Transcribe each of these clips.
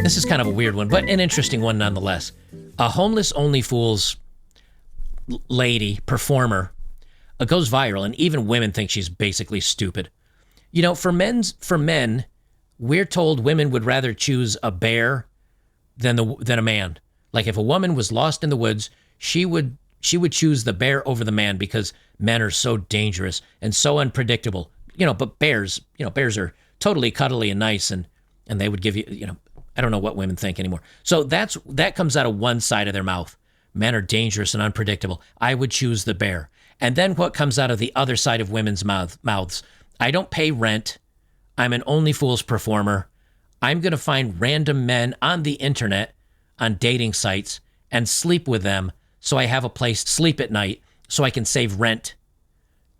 This is kind of a weird one, but an interesting one nonetheless. A homeless only fools lady performer goes viral, and even women think she's basically stupid. You know, for men, we're told women would rather choose a bear than a man. Like if a woman was lost in the woods, she would choose the bear over the man because men are so dangerous and so unpredictable. You know, but bears are totally cuddly and nice, and they would give you, you know, I don't know what women think anymore. So that comes out of one side of their mouth. Men are dangerous and unpredictable. I would choose the bear. And then what comes out of the other side of women's mouths? I don't pay rent. I'm an only fools performer. I'm going to find random men on the internet, on dating sites, and sleep with them so I have a place to sleep at night so I can save rent.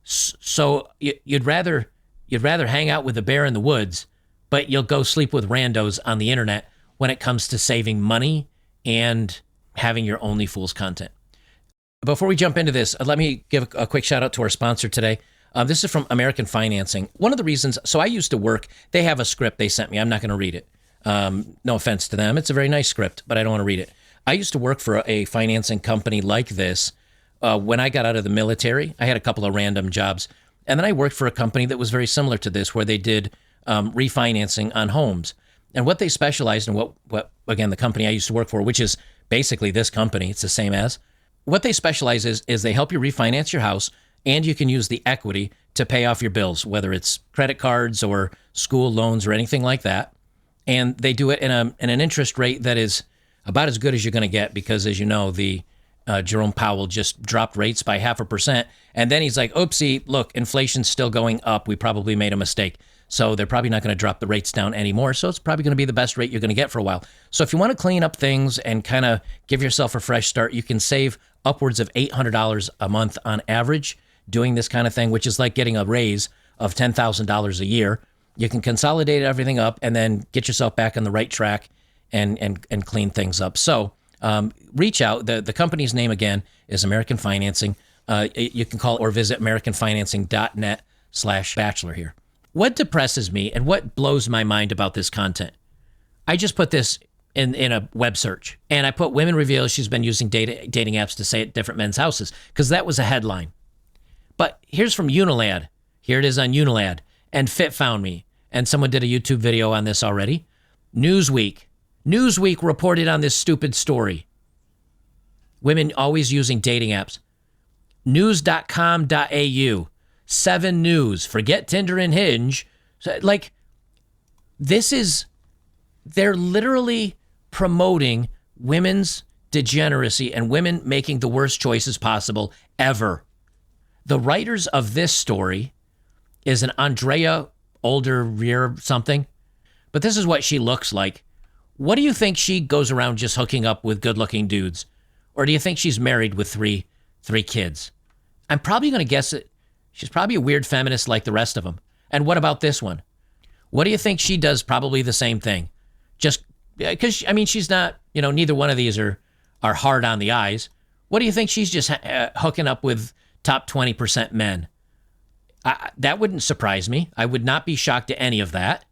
So you'd rather hang out with the bear in the woods, but you'll go sleep with randos on the internet when it comes to saving money and having your only fools content. Before we jump into this, let me give a quick shout out to our sponsor today. This is from American Financing. One of the reasons, so I used to work, they have a script they sent me. I'm not going to read it. No offense to them. It's a very nice script, but I don't want to read it. I used to work for a financing company like this. When I got out of the military, I had a couple of random jobs. And then I worked for a company that was very similar to this, where they did refinancing on homes. And what they specialized in, what again, the company I used to work for, which is basically this company, it's the same as, what they specialize is they help you refinance your house, and you can use the equity to pay off your bills, whether it's credit cards or school loans or anything like that. And they do it in an interest rate that is about as good as you're going to get, because, as you know, the Jerome Powell just dropped rates by 0.5%. And then he's like, oopsie, look, inflation's still going up. We probably made a mistake. So they're probably not going to drop the rates down anymore. So it's probably going to be the best rate you're going to get for a while. So if you want to clean up things and kind of give yourself a fresh start, you can save upwards of $800 a month on average doing this kind of thing, which is like getting a raise of $10,000 a year. You can consolidate everything up and then get yourself back on the right track and clean things up. So reach out. The company's name, again, is American Financing. You can call or visit americanfinancing.net/bachelor here. What depresses me and what blows my mind about this content? I just put this in a web search, and I put women reveal she's been using dating apps to stay at different men's houses, because that was a headline. But here's from Unilad. Here it is on Unilad. And Fit found me. And someone did a YouTube video on this already. Newsweek reported on this stupid story. Women always using dating apps. News.com.au. 7 News. Forget Tinder and Hinge. Like, they're literally promoting women's degeneracy and women making the worst choices possible ever. The writers of this story is an Andrea Older something, but this is what she looks like. What do you think she goes around just hooking up with good-looking dudes? Or do you think she's married with three kids? I'm probably going to guess it. She's probably a weird feminist like the rest of them. And what about this one? What do you think she does? Probably the same thing. Just because, I mean, she's not, neither one of these are hard on the eyes. What do you think she's just hooking up with top 20% men? That wouldn't surprise me. I would not be shocked at any of that.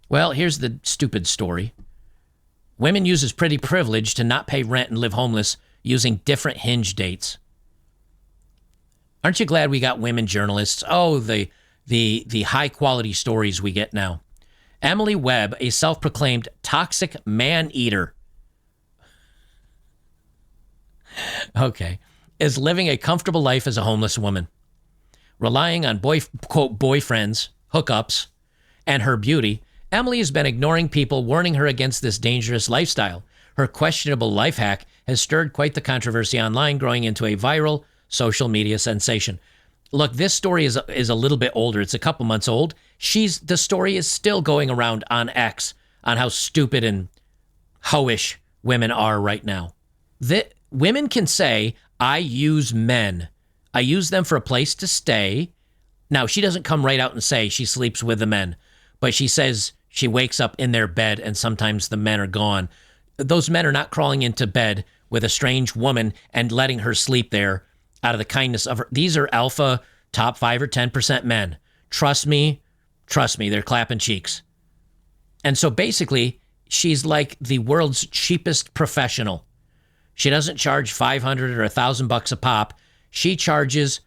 Well, here's the stupid story. Women uses pretty privilege to not pay rent and live homeless using different Hinge dates. Aren't you glad we got women journalists? Oh, the high quality stories we get now. Emily Webb, a self-proclaimed toxic man-eater, is living a comfortable life as a homeless woman. Relying on quote, boyfriends, hookups, and her beauty, Emily has been ignoring people warning her against this dangerous lifestyle. Her questionable life hack has stirred quite the controversy online, growing into a viral social media sensation. Look, this story is a little bit older. It's a couple months old. The story is still going around on X on how stupid and hoish women are right now. Women can say, I use men. I use them for a place to stay. Now, she doesn't come right out and say she sleeps with the men, but she says she wakes up in their bed and sometimes the men are gone. Those men are not crawling into bed with a strange woman and letting her sleep there out of the kindness of her. These are alpha top 5 or 10% men. Trust me, they're clapping cheeks. And so basically, she's like the world's cheapest professional. She doesn't charge $500 or $1,000 a pop. She charges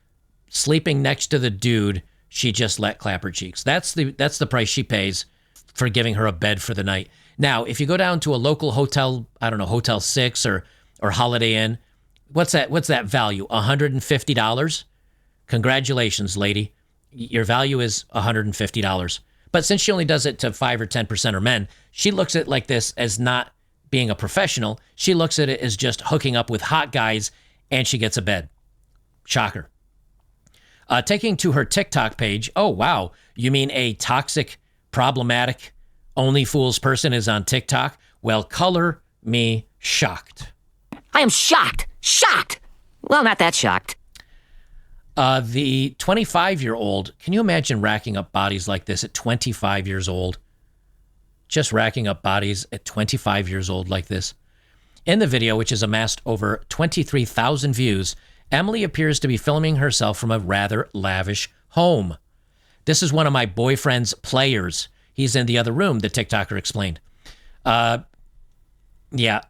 sleeping next to the dude she just let clap her cheeks. That's the price she pays for giving her a bed for the night. Now, if you go down to a local hotel, I don't know, Hotel 6 or Holiday Inn, what's that value? $150? Congratulations, lady. Your value is $150. But since she only does it to 5 or 10% of men, she looks at it like this as not being a professional. She looks at it as just hooking up with hot guys, and she gets a bed. Shocker. Taking to her TikTok page, oh, wow, you mean a toxic, problematic, only fools person is on TikTok? Well, color me shocked. I am shocked. Shocked. Well, not that shocked. The 25-year-old, can you imagine racking up bodies like this at 25 years old? Just racking up bodies at 25 years old like this. In the video, which has amassed over 23,000 views, Emily appears to be filming herself from a rather lavish home. This is one of my boyfriend's players. He's in the other room, the TikToker explained. Yeah.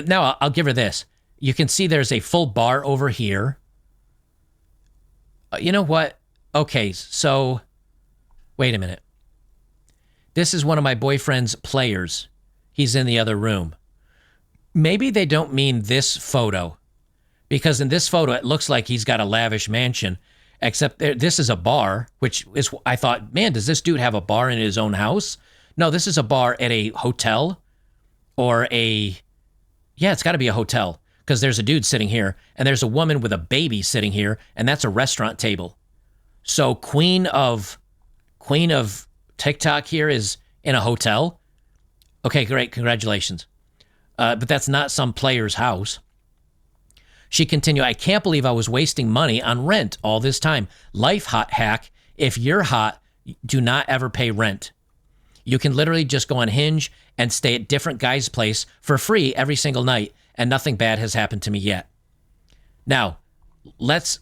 Now, I'll give her this. You can see there's a full bar over here. You know what? Okay, so wait a minute. This is one of my boyfriend's players. He's in the other room. Maybe they don't mean this photo, because in this photo, it looks like he's got a lavish mansion, except this is a bar, which is, I thought, man, does this dude have a bar in his own house? No, this is a bar at a hotel or it's got to be a hotel, because there's a dude sitting here and there's a woman with a baby sitting here, and that's a restaurant table. So queen of TikTok here is in a hotel. Okay, great. Congratulations. But that's not some player's house. She continued, I can't believe I was wasting money on rent all this time. Life hack, if you're hot, do not ever pay rent. You can literally just go on Hinge and stay at different guys' place for free every single night, and nothing bad has happened to me yet. Now, let's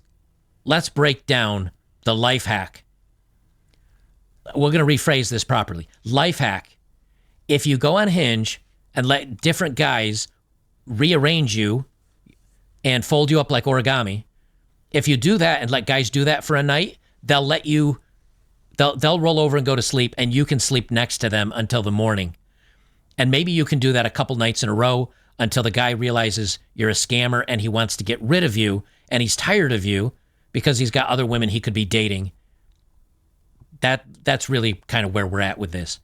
break down the life hack. We're going to rephrase this properly. Life hack. If you go on Hinge and let different guys rearrange you and fold you up like origami, if you do that and let guys do that for a night, they'll roll over and go to sleep, and you can sleep next to them until the morning. And maybe you can do that a couple nights in a row until the guy realizes you're a scammer and he wants to get rid of you, and he's tired of you because he's got other women he could be dating. That's really kind of where we're at with this.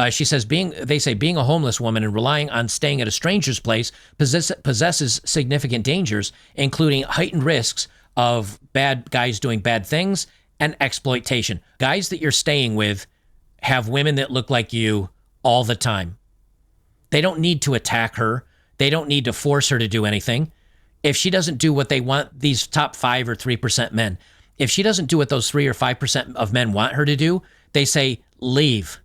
She says, they say being a homeless woman and relying on staying at a stranger's place possesses significant dangers, including heightened risks of bad guys doing bad things and exploitation. Guys that you're staying with have women that look like you all the time. They don't need to attack her. They don't need to force her to do anything. If she doesn't do what they want, these top 5 or 3% men, if she doesn't do what those 3 or 5% of men want her to do, they say, leave.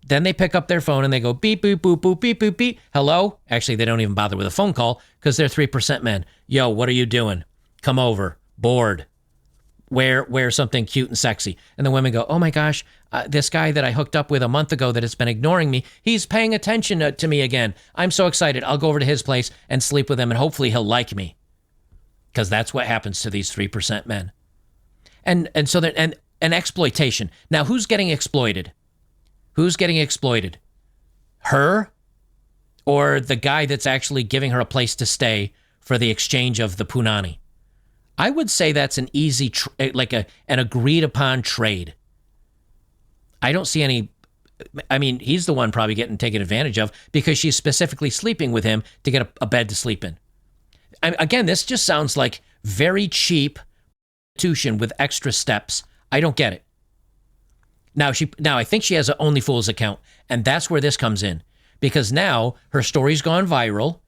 Then they pick up their phone and they go beep, boop, boop, boop, beep, boop, beep. Hello? Actually, they don't even bother with a phone call because they're 3% men. Yo, what are you doing? Come over. Bored. Wear something cute and sexy. And the women go, oh my gosh, this guy that I hooked up with a month ago that has been ignoring me, he's paying attention to me again. I'm so excited. I'll go over to his place and sleep with him, and hopefully he'll like me. Because that's what happens to these 3% men. And so and exploitation. Now, who's getting exploited? Who's getting exploited? Her or the guy that's actually giving her a place to stay for the exchange of the punani? I would say that's an easy, an agreed upon trade. I don't see any, I mean, he's the one probably getting taken advantage of because she's specifically sleeping with him to get a bed to sleep in. Again, this just sounds like very cheap prostitution with extra steps. I don't get it. Now I think she has an OnlyFools account, and that's where this comes in, because now her story's gone viral.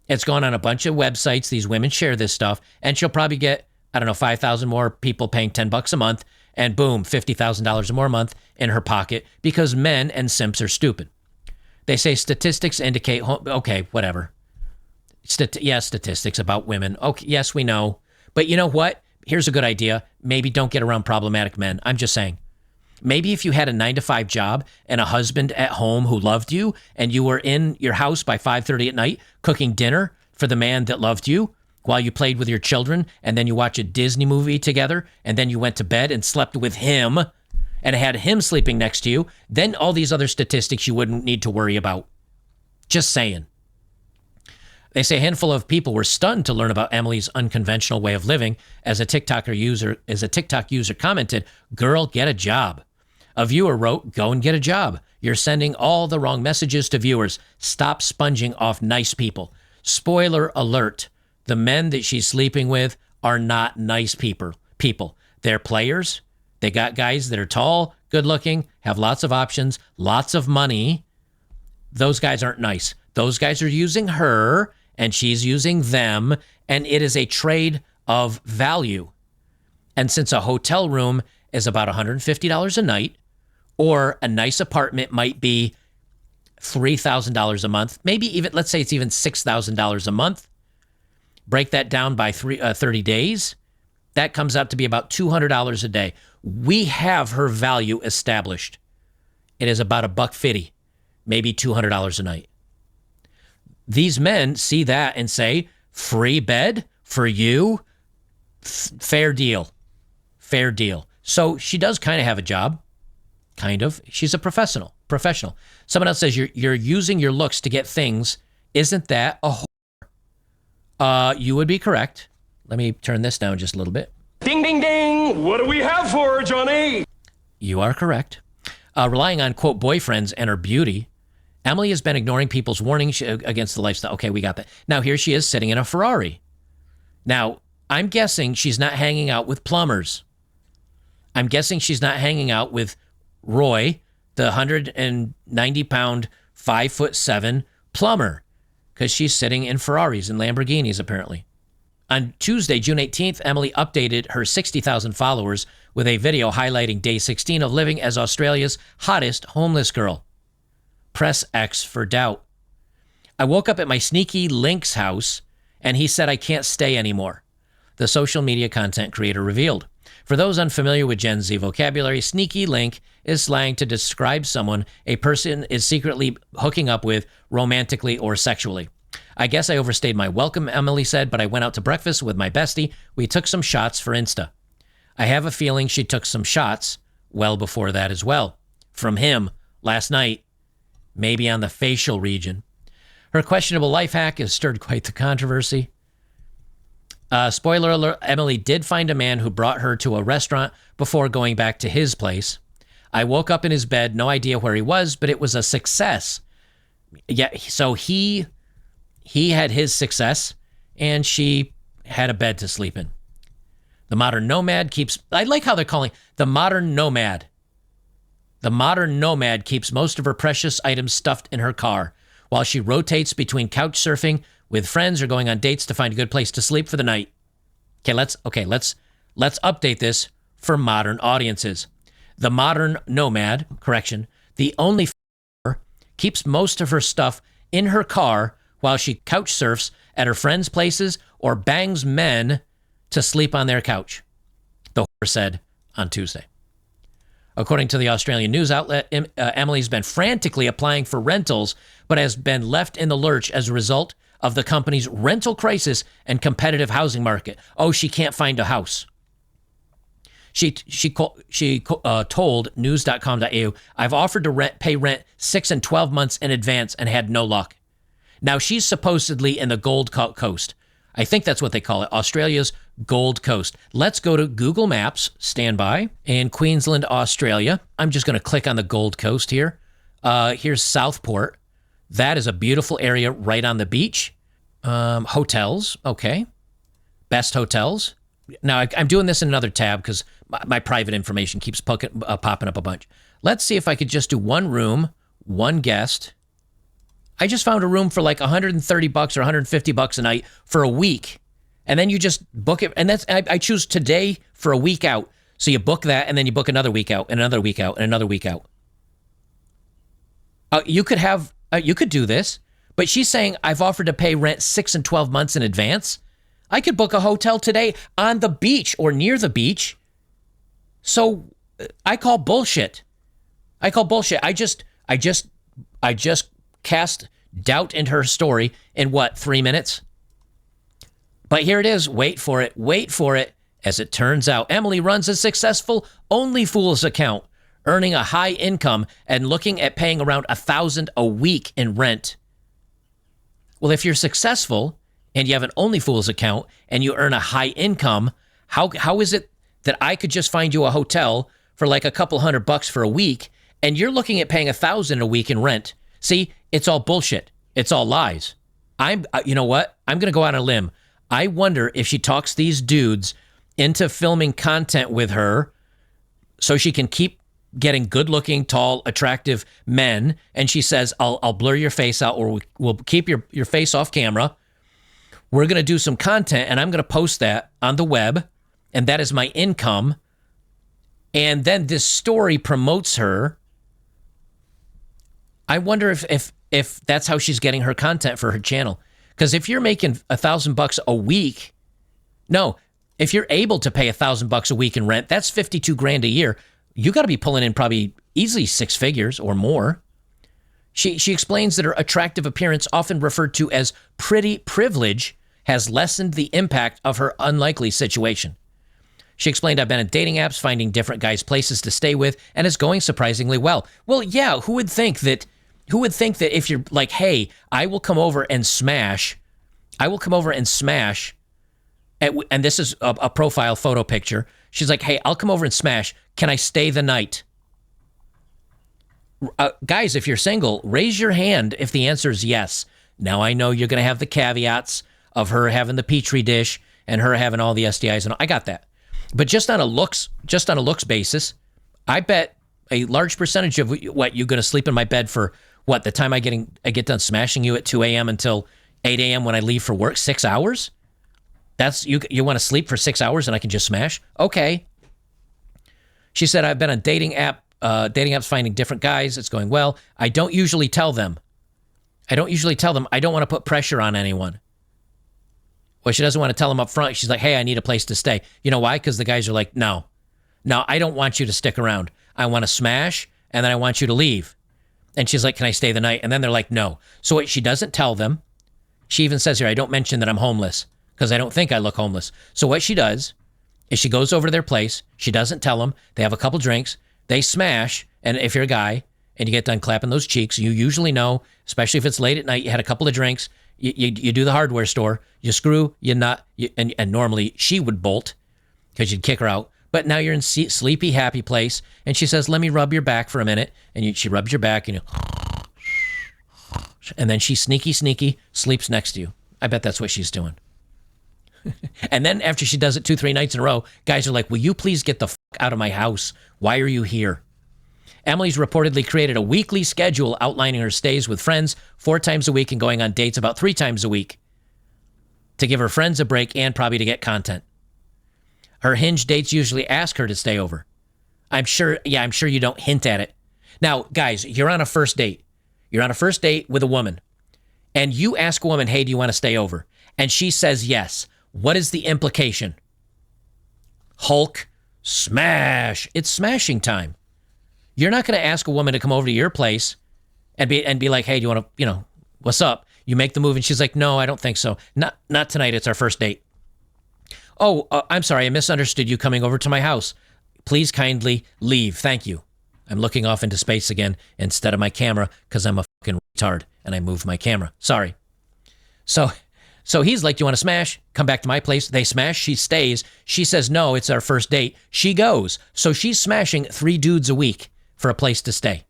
It's gone on a bunch of websites. These women share this stuff, and she'll probably get, 5,000 more people paying $10 a month, and boom, $50,000 more a month in her pocket, because men and simps are stupid. They say statistics indicate, okay, whatever. Statistics about women. Okay, yes, we know. But you know what? Here's a good idea. Maybe don't get around problematic men. I'm just saying. Maybe if you had a 9-to-5 job and a husband at home who loved you, and you were in your house by 5:30 at night cooking dinner for the man that loved you while you played with your children, and then you watch a Disney movie together, and then you went to bed and slept with him and had him sleeping next to you, then all these other statistics you wouldn't need to worry about. Just saying. They say a handful of people were stunned to learn about Emily's unconventional way of living as a TikTok user commented, "Girl, get a job." A viewer wrote, "Go and get a job. You're sending all the wrong messages to viewers. Stop sponging off nice people." Spoiler alert, the men that she's sleeping with are not nice people. They're players. They got guys that are tall, good looking, have lots of options, lots of money. Those guys aren't nice. Those guys are using her, and she's using them, and it is a trade of value. And since a hotel room is about $150 a night, or a nice apartment might be $3,000 a month, maybe even, let's say it's even $6,000 a month, break that down by 30 days, that comes out to be about $200 a day. We have her value established. It is about $150, maybe $200 a night. These men see that and say, free bed for you, fair deal, fair deal. So she does kind of have a job, kind of. She's a professional. Someone else says, you're using your looks to get things. Isn't that a whore? You would be correct. Let me turn this down just a little bit. Ding, ding, ding. What do we have for her, Johnny? You are correct. Relying on, quote, boyfriends and her beauty, Emily has been ignoring people's warnings against the lifestyle. Okay, we got that. Now, here she is sitting in a Ferrari. Now, I'm guessing she's not hanging out with plumbers. I'm guessing she's not hanging out with Roy, the 190-pound, 5'7" plumber, because she's sitting in Ferraris and Lamborghinis, apparently. On Tuesday, June 18th, Emily updated her 60,000 followers with a video highlighting day 16 of living as Australia's hottest homeless girl. Press X for doubt. "I woke up at my sneaky Link's house, and he said I can't stay anymore," the social media content creator revealed. For those unfamiliar with Gen Z vocabulary, sneaky link is slang to describe someone a person is secretly hooking up with romantically or sexually. "I guess I overstayed my welcome," Emily said, "but I went out to breakfast with my bestie. We took some shots for Insta." I have a feeling she took some shots well before that as well. From him last night, maybe on the facial region. Her questionable life hack has stirred quite the controversy. Spoiler alert, Emily did find a man who brought her to a restaurant before going back to his place. "I woke up in his bed, no idea where he was, but it was a success." Yeah, so he had his success, and she had a bed to sleep in. The modern nomad keeps, I like how they're calling the modern nomad. The modern nomad keeps most of her precious items stuffed in her car while she rotates between couch surfing with friends or going on dates to find a good place to sleep for the night. Let's update this for modern audiences. The modern nomad, the only keeps most of her stuff in her car while she couch surfs at her friends' places or bangs men to sleep on their couch, the whore said on Tuesday. According to the Australian news outlet, Emily's been frantically applying for rentals, but has been left in the lurch as a result of the company's rental crisis and competitive housing market. Oh, she can't find a house. She told news.com.au, "I've offered to pay rent 6 and 12 months in advance and had no luck." Now, she's supposedly in the Gold Coast. I think that's what they call it, Australia's Gold Coast. Let's go to Google Maps, stand by, in Queensland, Australia. I'm just going to click on the Gold Coast here. Here's Southport. That is a beautiful area right on the beach. Hotels, okay. Best hotels. Now, I'm doing this in another tab because my private information keeps popping up a bunch. Let's see if I could just do one room, one guest. I just found a room for like $130 or $150 a night for a week. And then you just book it. And that's, I choose today for a week out. So you book that and then you book another week out and another week out and another week out. You could do this, but she's saying I've offered to pay rent 6 and 12 months in advance. I could book a hotel today on the beach or near the beach. So I call bullshit. I call bullshit. I just cast doubt into her story in what, 3 minutes? But here it is. Wait for it. Wait for it. As it turns out, Emily runs a successful OnlyFools account, earning a high income and looking at paying around $1,000 a week in rent. Well, if you're successful and you have an OnlyFools account and you earn a high income, how is it that I could just find you a hotel for like a couple $100 for a week and you're looking at paying $1,000 a week in rent? See, it's all bullshit. It's all lies. You know what? I'm going to go out on a limb. I wonder if she talks these dudes into filming content with her so she can keep getting good-looking, tall, attractive men, and she says, I'll blur your face out, or we'll keep your face off camera. We're going to do some content, and I'm going to post that on the web, and that is my income. And then this story promotes her. I wonder if that's how she's getting her content for her channel. Because if you're making $1,000 a week, no, if you're able to pay $1,000 a week in rent, that's $52,000 a year. You got to be pulling in probably easily 6 figures or more. She explains that her attractive appearance, often referred to as pretty privilege, has lessened the impact of her unlikely situation. She explained, I've been on dating apps, finding different guys' places to stay with, and it's going surprisingly well. Well, yeah, who would think that if you're like, hey, I will come over and smash, and this is a profile photo picture. She's like, hey, I'll come over and smash. Can I stay the night? Guys, if you're single, raise your hand if the answer is yes. Now, I know you're going to have the caveats of her having the petri dish and her having all the STIs, and I got that. But just on a looks basis, I bet a large percentage of what you're going to sleep in my bed for what, the time I get done smashing you at 2 a.m. until 8 a.m. when I leave for work, 6 hours? That's you want to sleep for 6 hours and I can just smash? Okay. She said, I've been on dating apps finding different guys. It's going well. I don't usually tell them. I don't want to put pressure on anyone. Well, she doesn't want to tell them up front. She's like, hey, I need a place to stay. You know why? Because the guys are like, no, I don't want you to stick around. I want to smash, and then I want you to leave. And she's like, can I stay the night? And then they're like, no. So she doesn't tell them. She even says here, I don't mention that I'm homeless because I don't think I look homeless. So what she does is she goes over to their place. She doesn't tell them. They have a couple drinks. They smash. And if you're a guy and you get done clapping those cheeks, you usually know, especially if it's late at night, you had a couple of drinks, you do the hardware store, you screw, you nut, and normally she would bolt because you'd kick her out. But now you're in sleepy, happy place. And she says, let me rub your back for a minute. And she rubs your back and then she sneaky sleeps next to you. I bet that's what she's doing. And then after she does it 2-3 nights in a row, guys are like, will you please get the fuck out of my house? Why are you here? Emily's reportedly created a weekly schedule outlining her stays with friends 4 times a week and going on dates about 3 times a week to give her friends a break and probably to get content. Her Hinge dates usually ask her to stay over. I'm sure you don't hint at it. Now, guys, you're on a first date. You're on a first date with a woman, and you ask a woman, hey, do you want to stay over? And she says yes. What is the implication? Hulk smash. It's smashing time. You're not going to ask a woman to come over to your place and be like, hey, do you want to, what's up? You make the move, and she's like, no, I don't think so. Not tonight. It's our first date. Oh, I'm sorry. I misunderstood you coming over to my house. Please kindly leave. Thank you. I'm looking off into space again instead of my camera because I'm a fucking retard and I moved my camera. Sorry. So he's like, do you want to smash? Come back to my place. They smash. She stays. She says, no, it's our first date. She goes. So she's smashing 3 dudes a week for a place to stay.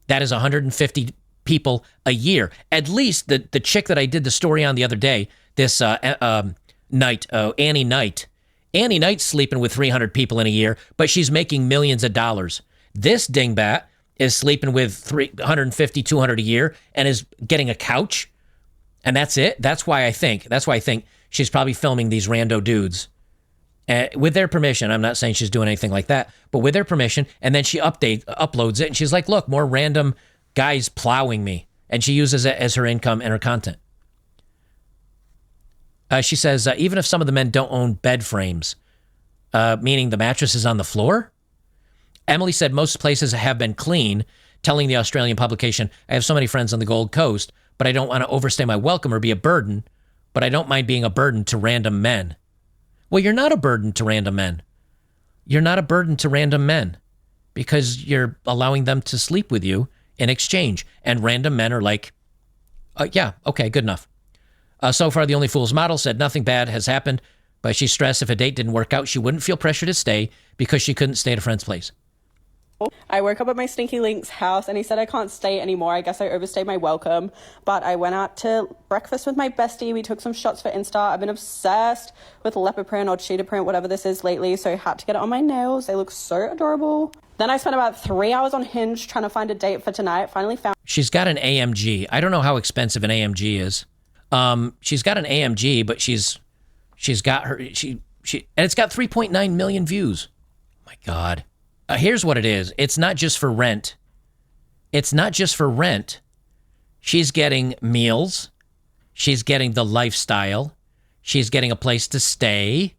That is 150 people a year. At least the chick that I did the story on the other day, this Annie Knight. Annie Knight's sleeping with 300 people in a year, but she's making millions of dollars. This dingbat is sleeping with 350, 200 a year and is getting a couch. And that's it. That's why I think she's probably filming these rando dudes with their permission. I'm not saying she's doing anything like that, but with their permission. And then she uploads it and she's like, look, more random guys plowing me. And she uses it as her income and her content. She says, even if some of the men don't own bed frames, meaning the mattress is on the floor. Emily said most places have been clean, telling the Australian publication, I have so many friends on the Gold Coast, but I don't want to overstay my welcome or be a burden, but I don't mind being a burden to random men. Well, you're not a burden to random men. You're not a burden to random men because you're allowing them to sleep with you in exchange. And random men are like, yeah, okay, good enough. So far, the Only Fools model said nothing bad has happened, but she stressed if a date didn't work out, she wouldn't feel pressure to stay because she couldn't stay at a friend's place. I woke up at my stinky link's house and he said I can't stay anymore. I guess I overstayed my welcome, but I went out to breakfast with my bestie. We took some shots for Insta. I've been obsessed with leopard print or cheetah print, whatever this is lately, so I had to get it on my nails. They look so adorable. Then I spent about 3 hours on Hinge trying to find a date for tonight. Finally found. She's got an AMG. I don't know how expensive an AMG is. She's got an AMG, but she's got her and it's got 3.9 million views. My God. Here's what it is. It's not just for rent. It's not just for rent. She's getting meals. She's getting the lifestyle. She's getting a place to stay.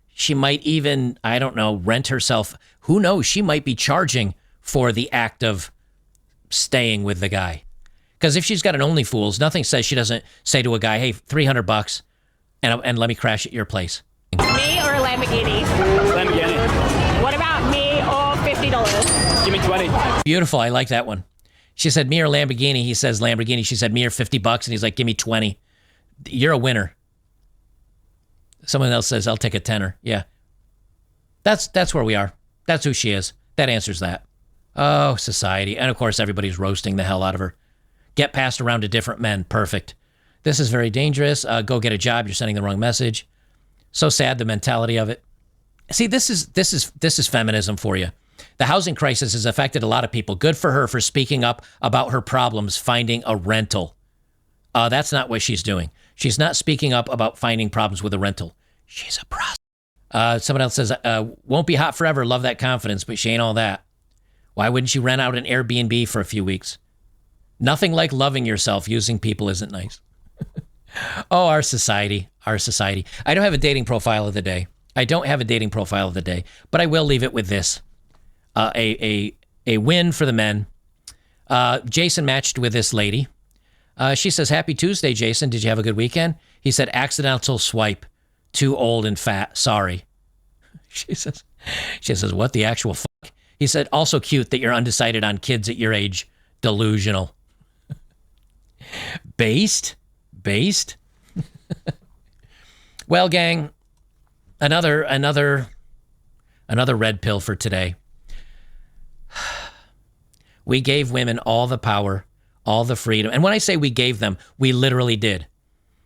She might even, I don't know, rent herself. Who knows? She might be charging for the act of staying with the guy. Because if she's got an OnlyFools, nothing says she doesn't say to a guy, hey, $300 and let me crash at your place. Me or a Lamborghini? Lamborghini. What about me or $50? Give me 20. Beautiful. I like that one. She said, me or Lamborghini. He says Lamborghini. She said, me or $50. And he's like, give me 20. You're a winner. Someone else says, I'll take a tenner. Yeah. That's where we are. That's who she is. That answers that. Oh, society. And of course, everybody's roasting the hell out of her. Get passed around to different men. Perfect. This is very dangerous. Go get a job. You're sending the wrong message. So sad, the mentality of it. See, this is feminism for you. The housing crisis has affected a lot of people. Good for her for speaking up about her problems finding a rental. That's not what she's doing. She's not speaking up about finding problems with a rental. She's a prostitute. Someone else says, won't be hot forever. Love that confidence, but she ain't all that. Why wouldn't she rent out an Airbnb for a few weeks? Nothing like loving yourself. Using people isn't nice. Oh, our society. Our society. I don't have a dating profile of the day. But I will leave it with this. A win for the men. Jason matched with this lady. She says, happy Tuesday, Jason. Did you have a good weekend? He said, accidental swipe. Too old and fat. Sorry. She says, what the actual fuck? He said, also cute that you're undecided on kids at your age. Delusional. Based? Well, gang, another red pill for today. We gave women all the power, all the freedom. And when I say we gave them, we literally did.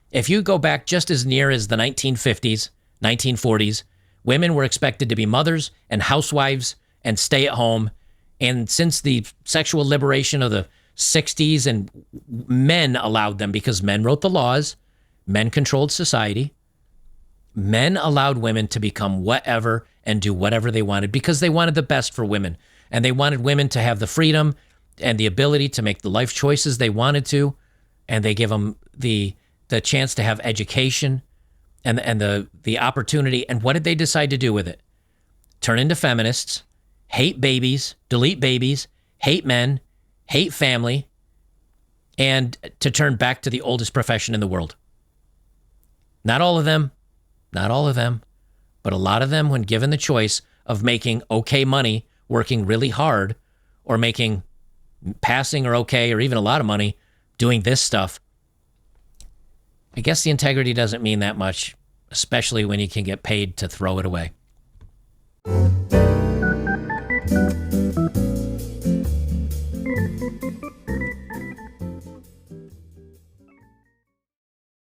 If you go back just as near as the 1950s, 1940s, women were expected to be mothers and housewives and stay at home. And since the sexual liberation of the 60s, and men allowed them because men wrote the laws, men controlled society. Men allowed women to become whatever and do whatever they wanted because they wanted the best for women. And they wanted women to have the freedom and the ability to make the life choices they wanted to. And they give them the chance to have education and the opportunity. And what did they decide to do with it? Turn into feminists, hate babies, delete babies, hate men, hate family, and to turn back to the oldest profession in the world. Not all of them, but a lot of them, when given the choice of making okay money, working really hard, or making passing or okay, or even a lot of money doing this stuff, I guess the integrity doesn't mean that much, especially when you can get paid to throw it away.